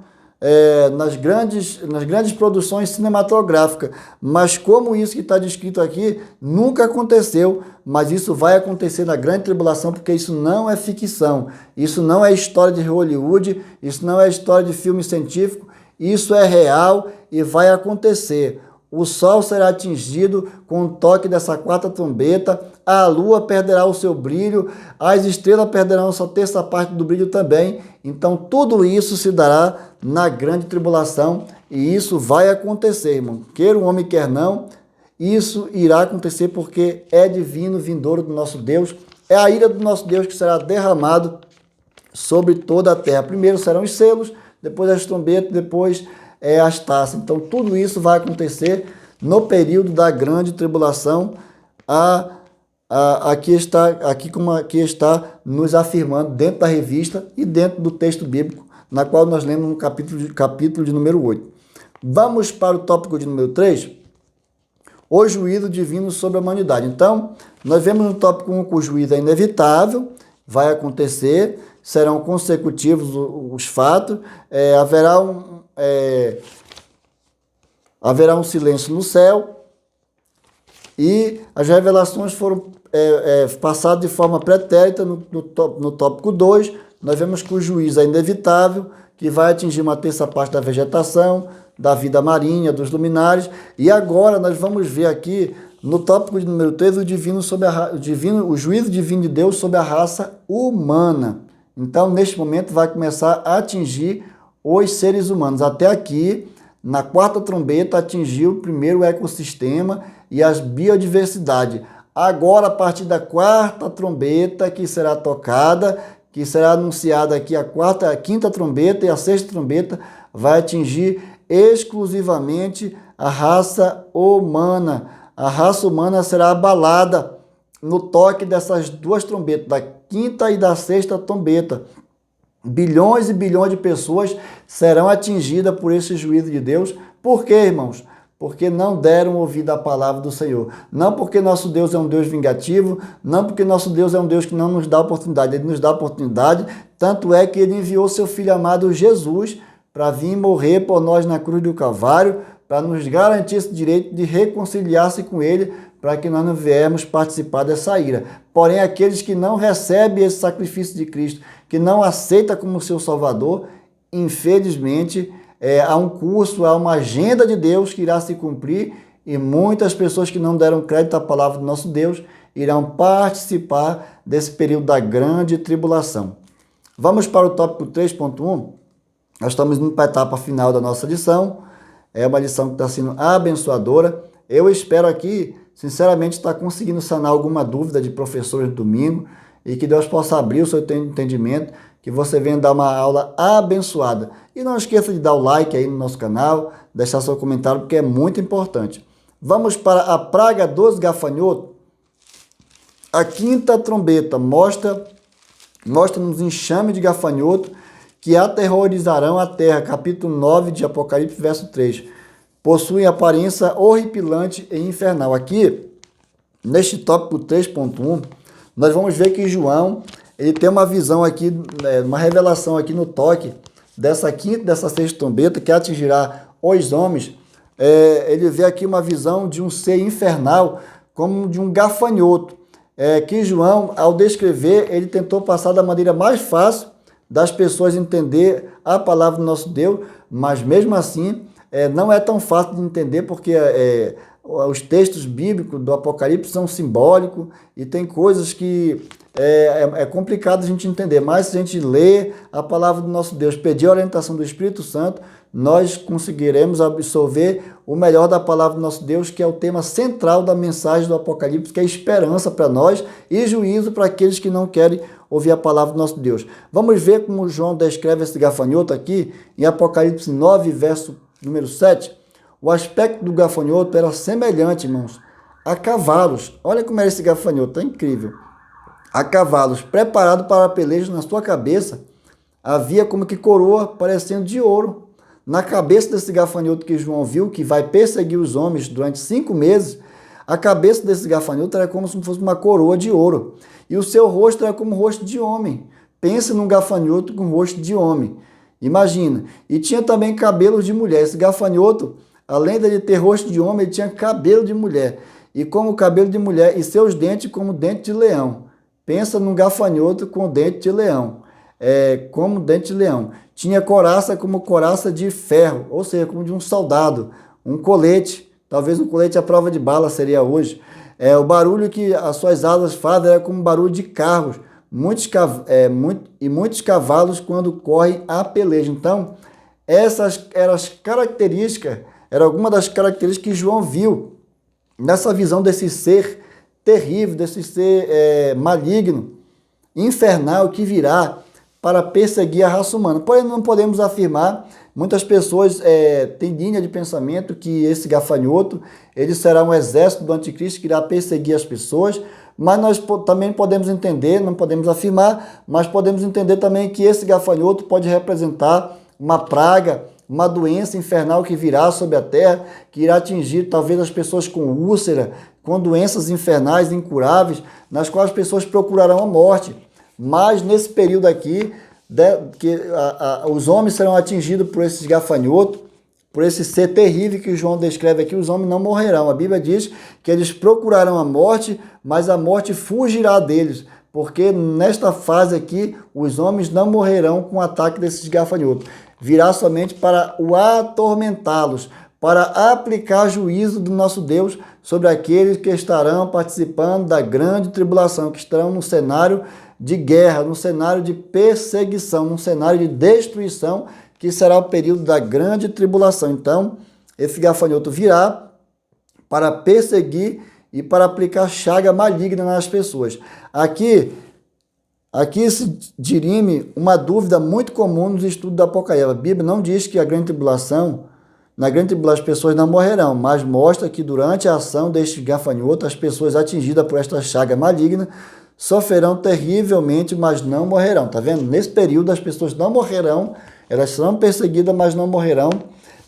nas grandes produções cinematográficas. Mas como isso que está descrito aqui nunca aconteceu, mas isso vai acontecer na grande tribulação, porque isso não é ficção, isso não é história de Hollywood, isso não é história de filme científico, isso é real e vai acontecer. O sol será atingido com o toque dessa quarta trombeta, a lua perderá o seu brilho, as estrelas perderão a sua terça parte do brilho também. Então, tudo isso se dará na grande tribulação e isso vai acontecer, irmão. Quer o homem, quer não, isso irá acontecer porque é divino, vindouro do nosso Deus. É a ira do nosso Deus que será derramado sobre toda a terra. Primeiro serão os selos, depois as trombetas, depois as taças. Então, tudo isso vai acontecer no período da grande tribulação. Aqui está nos afirmando dentro da revista e dentro do texto bíblico, na qual nós lemos no capítulo de número 8. Vamos para o tópico de número 3, o juízo divino sobre a humanidade. Então, nós vemos no tópico 1 que o juízo é inevitável, vai acontecer, serão consecutivos os fatos, haverá um silêncio no céu e as revelações foram passadas de forma pretérita. No tópico 2, nós vemos que o juízo é inevitável, que vai atingir uma terça parte da vegetação, da vida marinha, dos luminares. E agora nós vamos ver aqui, no tópico de número 3, o juízo divino de Deus sobre a raça humana. Então, neste momento, vai começar a atingir os seres humanos. Até aqui, na quarta trombeta, atingiu primeiro o ecossistema e as biodiversidade. Agora, a partir da quarta trombeta que será tocada, que será anunciada aqui a quinta trombeta e a sexta trombeta, vai atingir exclusivamente a raça humana. A raça humana será abalada no toque dessas duas trombetas, da quinta e da sexta trombeta. Bilhões e bilhões de pessoas serão atingidas por esse juízo de Deus. Por quê, irmãos? Porque não deram ouvido à palavra do Senhor. Não porque nosso Deus é um Deus vingativo, não porque nosso Deus é um Deus que não nos dá oportunidade. Ele nos dá oportunidade, tanto é que ele enviou seu Filho amado Jesus para vir morrer por nós na cruz do Calvário, para nos garantir esse direito de reconciliar-se com ele, para que nós não viemos participar dessa ira. Porém, aqueles que não recebem esse sacrifício de Cristo, que não aceita como seu Salvador, infelizmente, há um curso, há uma agenda de Deus que irá se cumprir e muitas pessoas que não deram crédito à palavra do nosso Deus irão participar desse período da grande tribulação. Vamos para o tópico 3.1. Nós estamos indo para a etapa final da nossa lição. É uma lição que está sendo abençoadora. Eu espero aqui, sinceramente, estar conseguindo sanar alguma dúvida de professores no domingo e que Deus possa abrir o seu entendimento, que você venha dar uma aula abençoada. E não esqueça de dar o like aí no nosso canal, deixar seu comentário, porque é muito importante. Vamos para a praga dos gafanhotos. A quinta trombeta mostra-nos enxame de gafanhoto que aterrorizarão a terra. Capítulo 9 de Apocalipse, verso 3. Possuem aparência horripilante e infernal. Aqui, neste tópico 3.1, nós vamos ver que João, ele tem uma visão aqui, uma revelação aqui no toque dessa quinta, dessa sexta trombeta, que atingirá os homens. Ele vê aqui uma visão de um ser infernal, como de um gafanhoto, que João, ao descrever, ele tentou passar da maneira mais fácil das pessoas entender a palavra do nosso Deus, mas mesmo assim, não é tão fácil de entender, porque os textos bíblicos do Apocalipse são simbólicos e tem coisas que é complicado a gente entender, mas se a gente ler a palavra do nosso Deus, pedir a orientação do Espírito Santo, nós conseguiremos absorver o melhor da palavra do nosso Deus, que é o tema central da mensagem do Apocalipse, que é esperança para nós e juízo para aqueles que não querem ouvir a palavra do nosso Deus. Vamos ver como João descreve esse gafanhoto aqui em Apocalipse 9, verso número 7. O aspecto do gafanhoto era semelhante, irmãos, a cavalos. Olha como era esse gafanhoto, é incrível. A cavalos, preparado para peleja. Na sua cabeça havia como que coroa parecendo de ouro. Na cabeça desse gafanhoto que João viu, que vai perseguir os homens durante 5 meses, a cabeça desse gafanhoto era como se fosse uma coroa de ouro. E o seu rosto era como o rosto de homem. Pensa num gafanhoto com rosto de homem. Imagina. E tinha também cabelos de mulher. Esse gafanhoto, além de ter rosto de homem, ele tinha cabelo de mulher. E como cabelo de mulher, e seus dentes como dente de leão. Pensa num gafanhoto com dente de leão. Como dente de leão. Tinha coraça como coraça de ferro, ou seja, como de um soldado. Um colete, talvez um colete à prova de bala seria hoje. O barulho que as suas asas fazem era como barulho de carros. Muitos cavalos quando correm a peleja. Então, essas eram as características, era alguma das características que João viu nessa visão desse ser terrível, desse ser maligno, infernal, que virá para perseguir a raça humana. Porém, não podemos afirmar, muitas pessoas têm linha de pensamento que esse gafanhoto, ele será um exército do anticristo que irá perseguir as pessoas, mas nós também podemos entender, não podemos afirmar, mas podemos entender também que esse gafanhoto pode representar uma praga, uma doença infernal que virá sobre a terra, que irá atingir talvez as pessoas com úlcera, com doenças infernais incuráveis, nas quais as pessoas procurarão a morte. Mas nesse período aqui, os homens serão atingidos por esses gafanhotos, por esse ser terrível que João descreve aqui. Os homens não morrerão. A Bíblia diz que eles procurarão a morte, mas a morte fugirá deles, porque nesta fase aqui, os homens não morrerão com o ataque desses gafanhotos. Virá somente para o atormentá-los, para aplicar juízo do nosso Deus sobre aqueles que estarão participando da grande tribulação, que estarão no cenário de guerra, no cenário de perseguição, num cenário de destruição, que será o período da grande tribulação. Então, esse gafanhoto virá para perseguir e para aplicar chaga maligna nas pessoas. Aqui se dirime uma dúvida muito comum nos estudos do Apocalipse. A Bíblia não diz que a grande tribulação na grande tribulação as pessoas não morrerão, mas mostra que durante a ação deste gafanhoto, as pessoas atingidas por esta chaga maligna sofrerão terrivelmente, mas não morrerão. Tá vendo? Nesse período as pessoas não morrerão, elas serão perseguidas, mas não morrerão.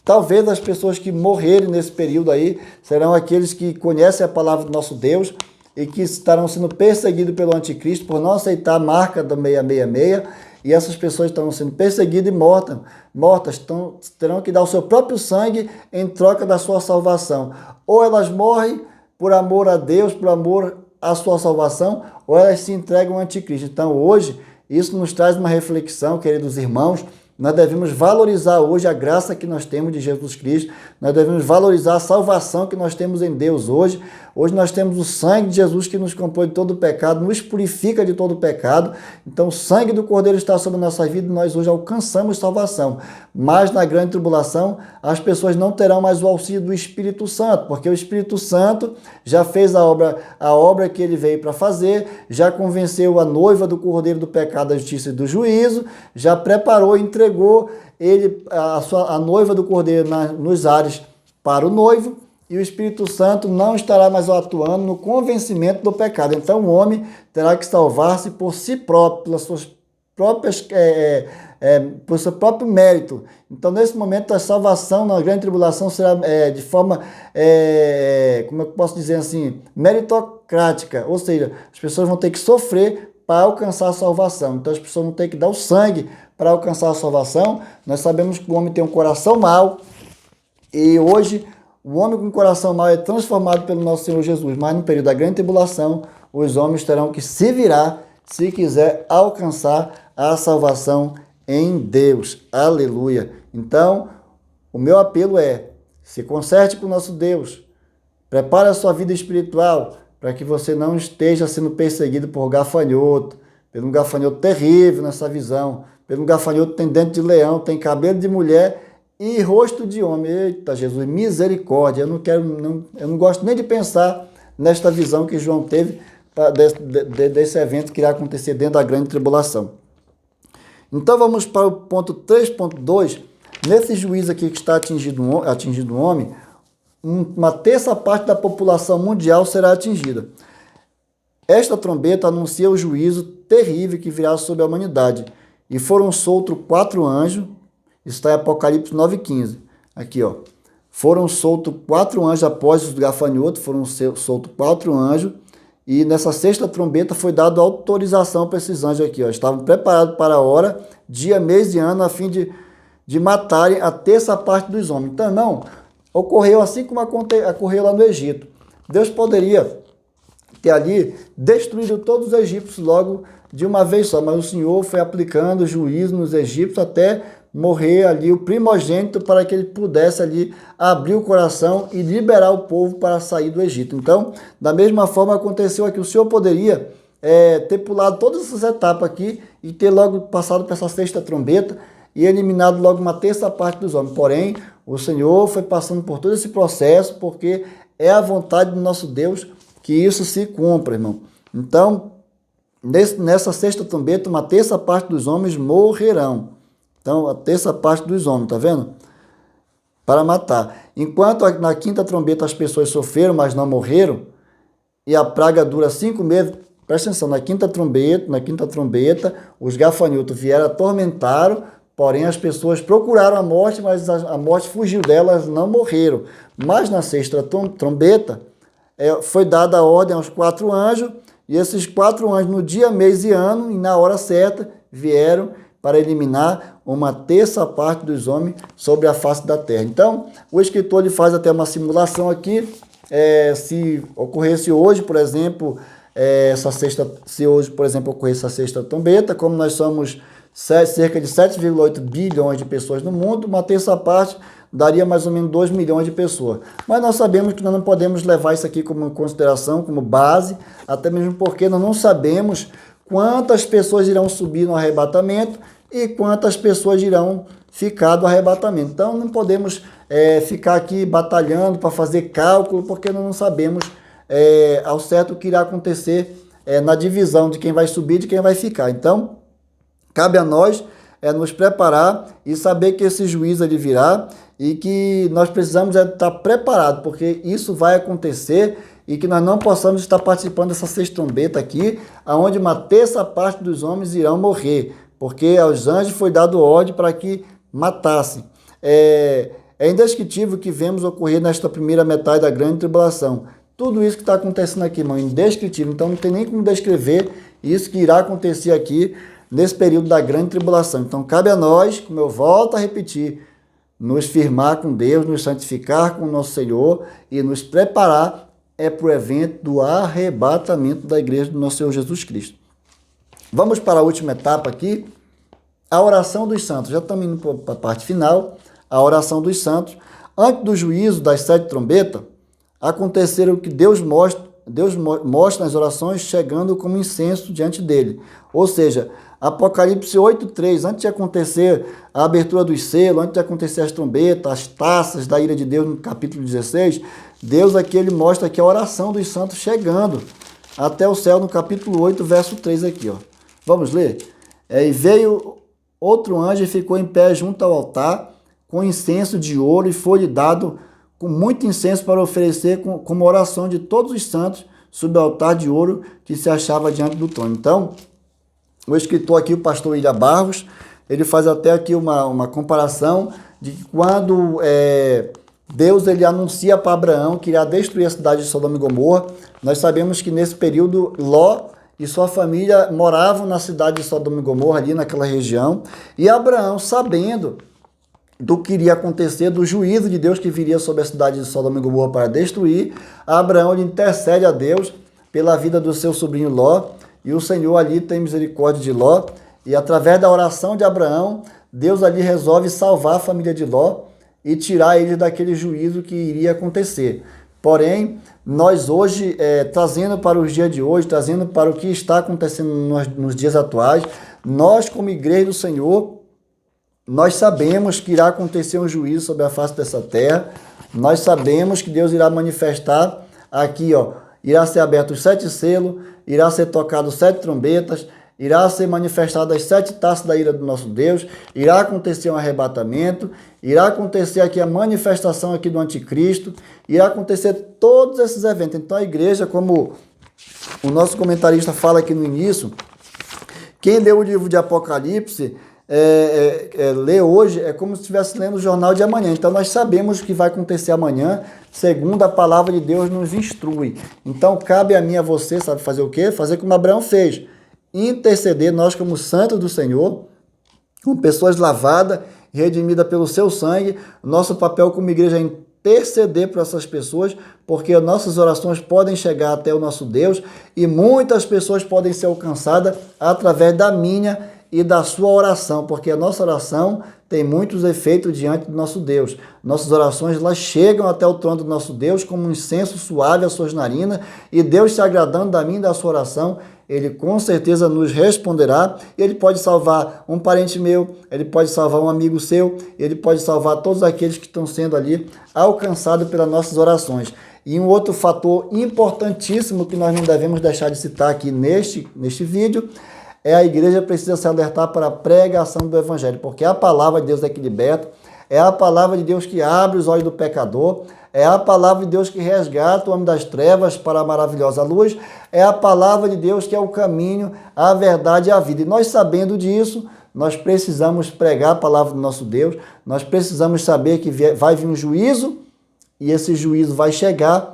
Talvez as pessoas que morrerem nesse período aí serão aqueles que conhecem a palavra do nosso Deus e que estarão sendo perseguidos pelo anticristo por não aceitar a marca da 666, e essas pessoas estão sendo perseguidas e mortas terão que dar o seu próprio sangue em troca da sua salvação. Ou elas morrem por amor a Deus, por amor à sua salvação, ou elas se entregam ao anticristo. Então hoje, isso nos traz uma reflexão, queridos irmãos. Nós devemos valorizar hoje a graça que nós temos de Jesus Cristo, nós devemos valorizar a salvação que nós temos em Deus hoje. Hoje nós temos o sangue de Jesus que nos compõe de todo o pecado, nos purifica de todo o pecado. Então o sangue do Cordeiro está sobre a nossa vida e nós hoje alcançamos salvação. Mas na grande tribulação as pessoas não terão mais o auxílio do Espírito Santo, porque o Espírito Santo já fez a obra que ele veio para fazer, já convenceu a noiva do Cordeiro do pecado, da justiça e do juízo, já preparou e entregou a noiva do Cordeiro nos ares para o noivo, e o Espírito Santo não estará mais atuando no convencimento do pecado. Então o homem terá que salvar-se por si próprio, pelas suas próprias, por seu próprio mérito. Então nesse momento a salvação na grande tribulação será de forma, como eu posso dizer assim, meritocrática, ou seja, as pessoas vão ter que sofrer para alcançar a salvação. Então as pessoas vão ter que dar o sangue para alcançar a salvação. Nós sabemos que o homem tem um coração mau, e hoje o homem com coração mau é transformado pelo nosso Senhor Jesus, mas no período da grande tribulação, os homens terão que se virar se quiser alcançar a salvação em Deus. Aleluia! Então, o meu apelo é, se conserte com o nosso Deus, prepare a sua vida espiritual para que você não esteja sendo perseguido por gafanhoto, pelo um gafanhoto terrível nessa visão, pelo um gafanhoto que tem dente de leão, tem cabelo de mulher e rosto de homem. Eita, Jesus, misericórdia. Eu não gosto nem de pensar nesta visão que João teve desse evento que irá acontecer dentro da grande tribulação. Então vamos para o ponto 3.2. Nesse juízo aqui que está atingindo o homem, uma terça parte da população mundial será atingida. Esta trombeta anuncia o juízo terrível que virá sobre a humanidade. E foram soltos 4 anjos. Isso está em Apocalipse 9,15. Aqui, ó. Foram soltos 4 anjos após os gafanhotos, foram soltos 4 anjos. E nessa sexta trombeta foi dada autorização para esses anjos aqui, ó. Estavam preparados para a hora, dia, mês e ano, a fim de matarem a terça parte dos homens. Então, não, ocorreu assim como ocorreu lá no Egito. Deus poderia ter ali destruído todos os egípcios logo de uma vez só, mas o Senhor foi aplicando juízo nos egípcios até morrer ali o primogênito para que ele pudesse ali abrir o coração e liberar o povo para sair do Egito. Então, da mesma forma aconteceu aqui. O Senhor poderia ter pulado todas essas etapas aqui e ter logo passado para essa sexta trombeta e eliminado logo uma terça parte dos homens. Porém, o Senhor foi passando por todo esse processo porque é a vontade do nosso Deus que isso se cumpra, irmão. Então, nessa sexta trombeta, uma terça parte dos homens morrerão. Então, a terça parte dos homens, tá vendo? Para matar. Enquanto na quinta trombeta as pessoas sofreram, mas não morreram, e a praga dura 5 meses, presta atenção, na quinta trombeta, os gafanhotos vieram, atormentaram, porém as pessoas procuraram a morte, mas a morte fugiu delas, não morreram. Mas na sexta trombeta, foi dada a ordem aos 4 anjos, e esses 4 anjos, no dia, mês e ano, e na hora certa, vieram para eliminar uma terça parte dos homens sobre a face da terra. Então, o escritor ele faz até uma simulação aqui, se ocorresse hoje, por exemplo, se hoje, por exemplo, ocorresse a sexta trombeta, como nós somos cerca de 7,8 bilhões de pessoas no mundo, uma terça parte daria mais ou menos 2 milhões de pessoas. Mas nós sabemos que nós não podemos levar isso aqui como consideração, como base, até mesmo porque nós não sabemos quantas pessoas irão subir no arrebatamento e quantas pessoas irão ficar do arrebatamento. Então, não podemos ficar aqui batalhando para fazer cálculo, porque nós não sabemos ao certo o que irá acontecer na divisão de quem vai subir e de quem vai ficar. Então, cabe a nós nos preparar e saber que esse juízo ele virá e que nós precisamos estar preparados, porque isso vai acontecer e que nós não possamos estar participando dessa sexta trombeta aqui, onde uma terça parte dos homens irão morrer, porque aos anjos foi dado ordem para que matassem. É indescritível o que vemos ocorrer nesta primeira metade da grande tribulação. Tudo isso que está acontecendo aqui, irmão, indescritível. Então não tem nem como descrever isso que irá acontecer aqui nesse período da grande tribulação. Então cabe a nós, como eu volto a repetir, nos firmar com Deus, nos santificar com o nosso Senhor e nos preparar para o evento do arrebatamento da igreja do nosso Senhor Jesus Cristo. Vamos para a última etapa aqui, a oração dos santos. Já estamos indo para a parte final, a oração dos santos. Antes do juízo das 7 trombetas, aconteceram o que Deus mostra nas orações chegando como incenso diante dele. Ou seja, Apocalipse 8:3, antes de acontecer a abertura dos selos, antes de acontecer as trombetas, as taças da ira de Deus no capítulo 16, Deus aqui ele mostra aqui a oração dos santos chegando até o céu no capítulo 8, verso 3 aqui. Ó. Vamos ler? E veio outro anjo e ficou em pé junto ao altar com incenso de ouro e foi-lhe dado com muito incenso para oferecer como oração de todos os santos sob o altar de ouro que se achava diante do trono. Então, o escritor aqui, o pastor William Barros, ele faz até aqui uma comparação de que quando Deus ele anuncia para Abraão que irá destruir a cidade de Sodoma e Gomorra, nós sabemos que nesse período Ló e sua família moravam na cidade de Sodoma e Gomorra, ali naquela região, e Abraão, sabendo do que iria acontecer, do juízo de Deus que viria sobre a cidade de Sodoma e Gomorra para destruir, Abraão ele intercede a Deus pela vida do seu sobrinho Ló, e o Senhor ali tem misericórdia de Ló, e através da oração de Abraão, Deus ali resolve salvar a família de Ló e tirar eles daquele juízo que iria acontecer. Porém, nós hoje, trazendo para os dias de hoje, trazendo para o que está acontecendo nos dias atuais, nós como igreja do Senhor, nós sabemos que irá acontecer um juízo sobre a face dessa terra, nós sabemos que Deus irá manifestar aqui, ó, irá ser aberto os 7 selos, irá ser tocado 7 trombetas, irá ser manifestadas as 7 taças da ira do nosso Deus, irá acontecer um arrebatamento, irá acontecer aqui a manifestação aqui do anticristo, irá acontecer todos esses eventos. Então a igreja, como o nosso comentarista fala aqui no início, quem leu o livro de Apocalipse, ler hoje é como se estivesse lendo o jornal de amanhã. Então nós sabemos o que vai acontecer amanhã, segundo a palavra de Deus nos instrui. Então cabe a mim e a você, sabe fazer o quê? Fazer como Abraão fez, interceder, nós como santos do Senhor, como pessoas lavadas e redimidas pelo seu sangue. Nosso papel como igreja é interceder por essas pessoas, porque nossas orações podem chegar até o nosso Deus e muitas pessoas podem ser alcançadas através da minha e da sua oração, porque a nossa oração tem muitos efeitos diante do nosso Deus. Nossas orações elas chegam até o trono do nosso Deus como um incenso suave às suas narinas, e Deus se agradando da minha e da sua oração, Ele com certeza nos responderá. Ele pode salvar um parente meu, Ele pode salvar um amigo seu, Ele pode salvar todos aqueles que estão sendo ali alcançados pelas nossas orações. E um outro fator importantíssimo que nós não devemos deixar de citar aqui neste vídeo, a igreja precisa se alertar para a pregação do evangelho, porque a palavra de Deus é que liberta, é a palavra de Deus que abre os olhos do pecador, é a palavra de Deus que resgata o homem das trevas para a maravilhosa luz, é a palavra de Deus que é o caminho, a verdade e a vida. E nós sabendo disso, nós precisamos pregar a palavra do nosso Deus, nós precisamos saber que vai vir um juízo, e esse juízo vai chegar,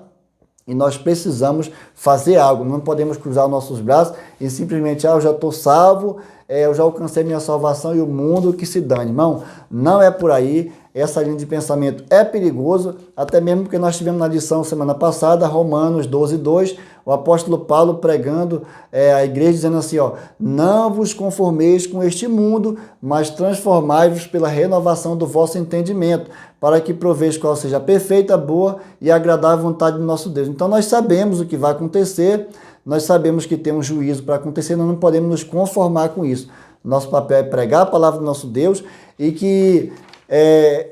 e nós precisamos fazer algo. Não podemos cruzar os nossos braços e simplesmente, eu já estou salvo, eu já alcancei minha salvação e o mundo que se dane. Irmão, não é por aí. Essa linha de pensamento é perigoso, até mesmo porque nós tivemos na lição semana passada, Romanos 12:2, o apóstolo Paulo pregando a igreja dizendo assim, ó, não vos conformeis com este mundo, mas transformai-vos pela renovação do vosso entendimento, para que proveis qual seja a perfeita, boa e agradável vontade do nosso Deus. Então nós sabemos o que vai acontecer, nós sabemos que tem um juízo para acontecer, nós não podemos nos conformar com isso. Nosso papel é pregar a palavra do nosso Deus e que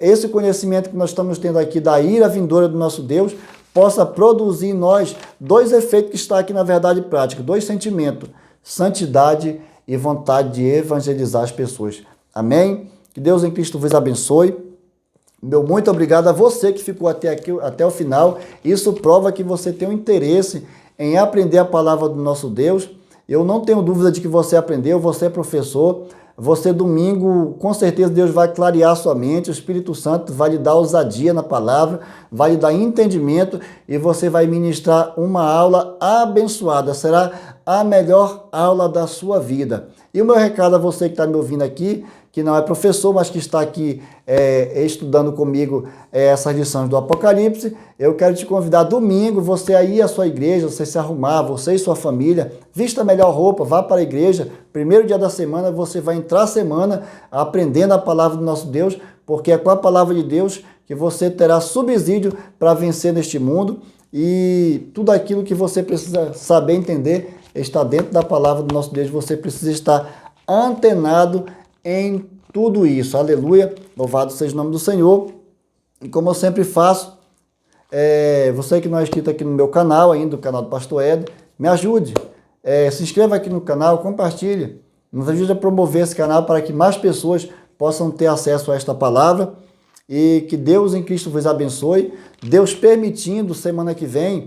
esse conhecimento que nós estamos tendo aqui da ira vindoura do nosso Deus possa produzir em nós 2 efeitos que está aqui na verdade prática, 2 sentimentos, santidade e vontade de evangelizar as pessoas. Amém? Que Deus em Cristo vos abençoe. Meu muito obrigado a você que ficou até aqui, até o final. Isso prova que você tem um interesse em aprender a palavra do nosso Deus. Eu não tenho dúvida de que você aprendeu, você é professor. Você domingo, com certeza Deus vai clarear sua mente, o Espírito Santo vai lhe dar ousadia na palavra, vai lhe dar entendimento e você vai ministrar uma aula abençoada. Será a melhor aula da sua vida. E o meu recado a você que está me ouvindo aqui, que não é professor, mas que está aqui estudando comigo essas lições do Apocalipse, eu quero te convidar domingo, você aí à sua igreja, você se arrumar, você e sua família, vista a melhor roupa, vá para a igreja, primeiro dia da semana você vai entrar a semana aprendendo a palavra do nosso Deus, porque é com a palavra de Deus que você terá subsídio para vencer neste mundo e tudo aquilo que você precisa saber entender está dentro da palavra do nosso Deus, você precisa estar antenado em tudo isso. Aleluia, louvado seja o nome do Senhor. E como eu sempre faço, você que não é inscrito aqui no meu canal ainda, o canal do Pastor Ed, me ajude, se inscreva aqui no canal, compartilhe, nos ajude a promover esse canal para que mais pessoas possam ter acesso a esta palavra e que Deus em Cristo vos abençoe. Deus permitindo, semana que vem,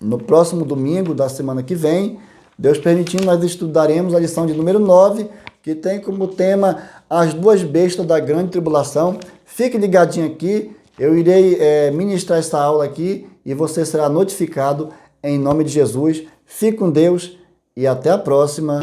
no próximo domingo da semana que vem, Deus permitindo, nós estudaremos a lição de número 9, que tem como tema as duas bestas da grande tribulação. Fique ligadinho aqui, eu irei ministrar essa aula aqui e você será notificado em nome de Jesus. Fique com Deus e até a próxima.